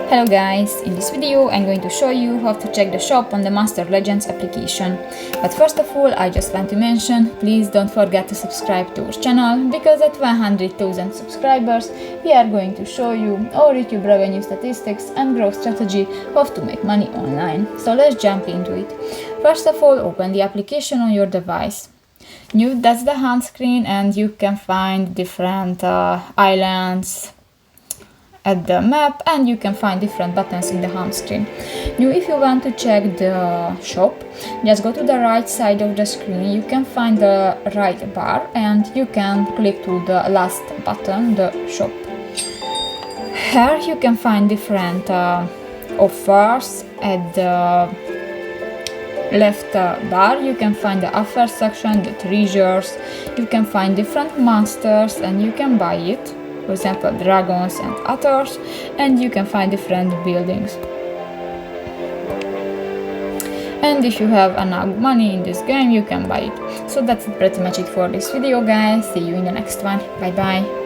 Hello guys, in this video I'm going to show you how to check the shop on the Master Legends application. But first of all, I just want to mention, please don't forget to subscribe to our channel, because at 100,000 subscribers we are going to show you our YouTube revenue statistics and growth strategy, how to make money online. So let's jump into it. First of all, open the application on your device. That's the home screen, and you can find different islands at the map, and you can find different buttons in the home screen. If you want to check the shop, just go to the right side of the screen. You can find the right bar and you can click to the last button, the shop. Here you can find different offers. At the left bar you can find the offer section, the treasures. You can find different monsters and you can buy it, for example dragons and otters, and you can find different buildings. And if you have enough money in this game, you can buy it. So that's pretty much it for this video, guys. See you in the next one. Bye bye.